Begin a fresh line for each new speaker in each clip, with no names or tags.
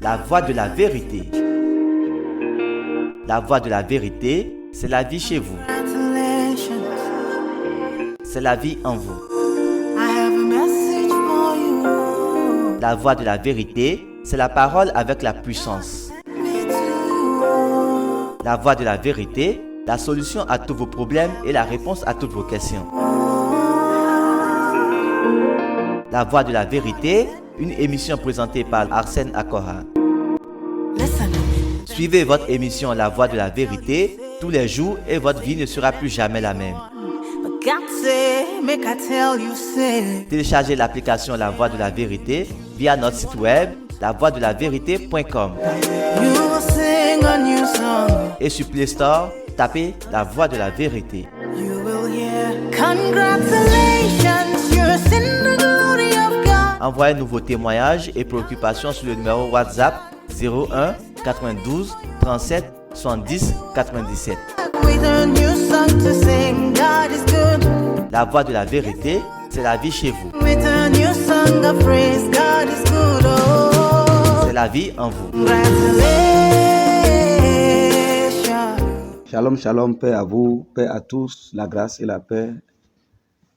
La voie de la vérité. La voie de la vérité, c'est la vie chez vous. C'est la vie en vous. La voie de la vérité, c'est la parole avec la puissance. La voie de la vérité, la solution à tous vos problèmes et la réponse à toutes vos questions. La voie de la vérité, une émission présentée par Arsène Akora. Suivez votre émission La Voie de la Vérité tous les jours et votre vie ne sera plus jamais la même. Téléchargez l'application La Voie de la Vérité via notre site web lavoiedelavérité.com. Et sur Play Store, tapez La Voie de la Vérité. Envoyez-nous vos témoignages et préoccupations sur le numéro WhatsApp 01 92 37 70 97. La voie de la vérité, c'est la vie chez vous. C'est la vie en vous.
Shalom, shalom, paix à vous, paix à tous, la grâce et la paix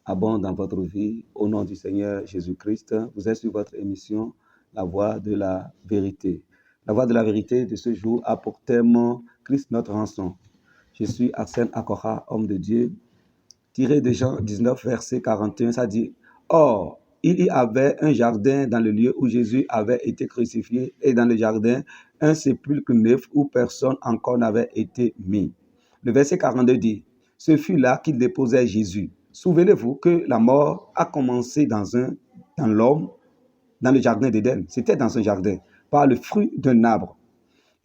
abondent dans votre vie. Au nom du Seigneur Jésus-Christ, vous êtes sur votre émission La Voie de la Vérité. La Voie de la Vérité de ce jour a pour thème Christ notre rançon. Je suis Arsène Akora, homme de Dieu. Tiré de Jean 19, verset 41, ça dit « Or, il y avait un jardin dans le lieu où Jésus avait été crucifié et dans le jardin, un sépulcre neuf où personne encore n'avait été mis. » Le verset 42 dit « Ce fut là qu'il déposait Jésus. » Souvenez-vous que la mort a commencé dans l'homme, dans le jardin d'Éden. C'était dans un jardin, par le fruit d'un arbre.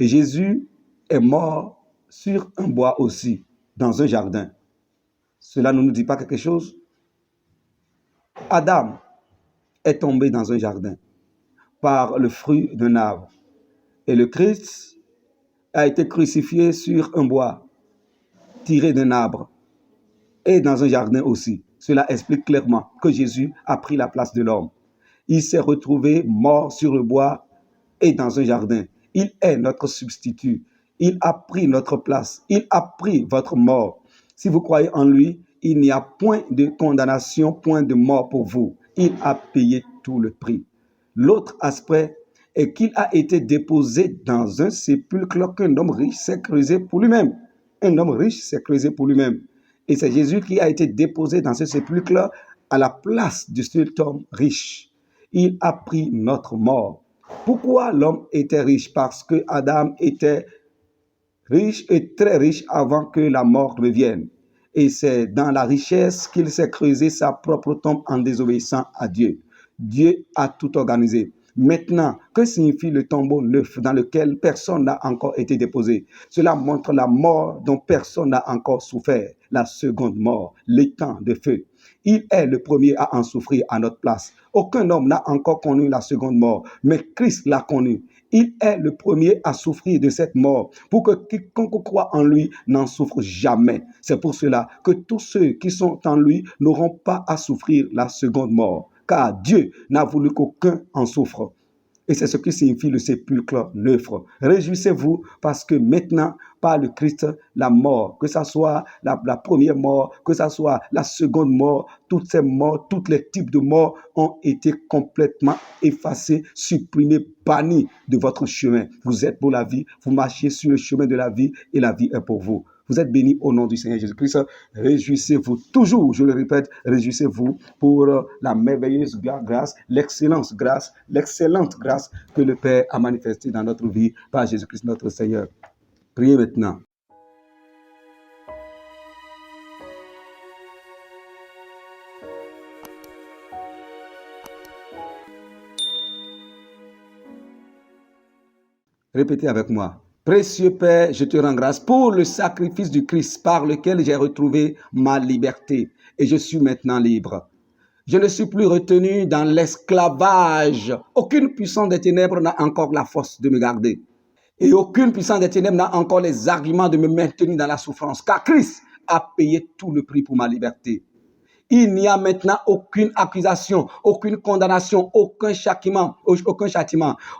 Et Jésus est mort sur un bois aussi, dans un jardin. Cela ne nous dit pas quelque chose? Adam est tombé dans un jardin, par le fruit d'un arbre. Et le Christ a été crucifié sur un bois, tiré d'un arbre. Et dans un jardin aussi. Cela explique clairement que Jésus a pris la place de l'homme. Il s'est retrouvé mort sur le bois et dans un jardin. Il est notre substitut. Il a pris notre place. Il a pris votre mort. Si vous croyez en lui, il n'y a point de condamnation, point de mort pour vous. Il a payé tout le prix. L'autre aspect est qu'il a été déposé dans un sépulcre qu'un homme riche s'est creusé pour lui-même. Un homme riche s'est creusé pour lui-même. Et c'est Jésus qui a été déposé dans ce sépulcre à la place de cet homme riche. Il a pris notre mort. Pourquoi l'homme était riche? Parce que Adam était riche et très riche avant que la mort revienne. Et c'est dans la richesse qu'il s'est creusé sa propre tombe en désobéissant à Dieu. Dieu a tout organisé. Maintenant, que signifie le tombeau neuf dans lequel personne n'a encore été déposé? Cela montre la mort dont personne n'a encore souffert, la seconde mort, l'étang de feu. Il est le premier à en souffrir à notre place. Aucun homme n'a encore connu la seconde mort, mais Christ l'a connu. Il est le premier à souffrir de cette mort pour que quiconque croit en lui n'en souffre jamais. C'est pour cela que tous ceux qui sont en lui n'auront pas à souffrir la seconde mort. Car Dieu n'a voulu qu'aucun en souffre. Et c'est ce qui signifie le sépulcre neuf. Réjouissez-vous parce que maintenant, par le Christ, la mort, que ce soit la première mort, que ce soit la seconde mort, toutes ces morts, tous les types de morts ont été complètement effacés, supprimés, bannis de votre chemin. Vous êtes pour la vie, vous marchez sur le chemin de la vie et la vie est pour vous. Vous êtes bénis au nom du Seigneur Jésus-Christ. Réjouissez-vous toujours, je le répète, réjouissez-vous pour la merveilleuse grâce, l'excellente grâce que le Père a manifestée dans notre vie par Jésus-Christ notre Seigneur. Priez maintenant. Répétez avec moi. Précieux Père, je te rends grâce pour le sacrifice du Christ par lequel j'ai retrouvé ma liberté et je suis maintenant libre. Je ne suis plus retenu dans l'esclavage. Aucune puissance des ténèbres n'a encore la force de me garder. Et aucune puissance des ténèbres n'a encore les arguments de me maintenir dans la souffrance. Car Christ a payé tout le prix pour ma liberté. Il n'y a maintenant aucune accusation, aucune condamnation, aucun châtiment,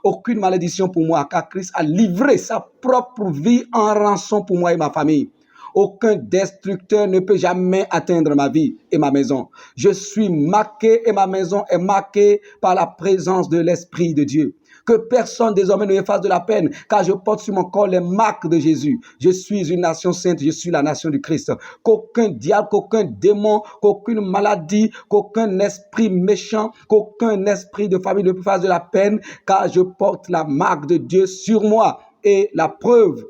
aucune malédiction pour moi, car Christ a livré sa propre vie en rançon pour moi et ma famille. Aucun destructeur ne peut jamais atteindre ma vie et ma maison. Je suis marqué et ma maison est marquée par la présence de l'Esprit de Dieu. Que personne désormais ne me fasse de la peine, car je porte sur mon corps les marques de Jésus. Je suis une nation sainte, je suis la nation du Christ. Qu'aucun diable, qu'aucun démon, qu'aucune maladie, qu'aucun esprit méchant, qu'aucun esprit de famille ne me fasse de la peine, car je porte la marque de Dieu sur moi. Et la preuve,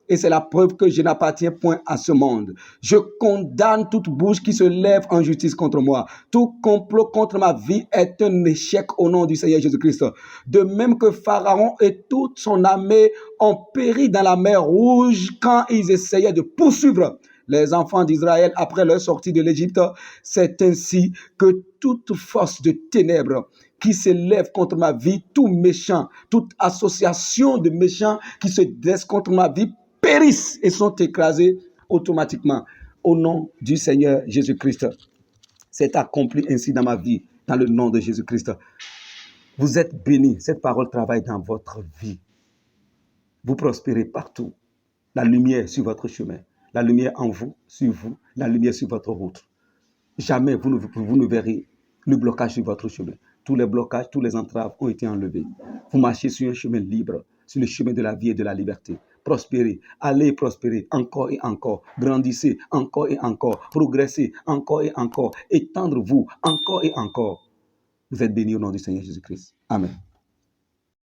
et c'est la preuve que je n'appartiens point à ce monde. Je condamne toute bouche qui se lève en justice contre moi. Tout complot contre ma vie est un échec au nom du Seigneur Jésus-Christ. De même que Pharaon et toute son armée ont péri dans la mer Rouge quand ils essayaient de poursuivre les enfants d'Israël après leur sortie de l'Égypte. C'est ainsi que toute force de ténèbres qui s'élève contre ma vie, tout méchant, toute association de méchants qui se dresse contre ma vie, périssent et sont écrasés automatiquement. Au nom du Seigneur Jésus-Christ. C'est accompli ainsi dans ma vie, dans le nom de Jésus-Christ. Vous êtes bénis. Cette parole travaille dans votre vie. Vous prospérez partout. La lumière sur votre chemin. La lumière en vous, sur vous. La lumière sur votre route. Jamais vous ne verrez le blocage sur votre chemin. Tous les blocages, tous les entraves ont été enlevés. Vous marchez sur un chemin libre, sur le chemin de la vie et de la liberté. Prospérez, allez prospérer encore et encore, grandissez encore et encore, progressez encore et encore, étendre-vous encore et encore. Vous êtes bénis au nom du Seigneur Jésus-Christ. Amen.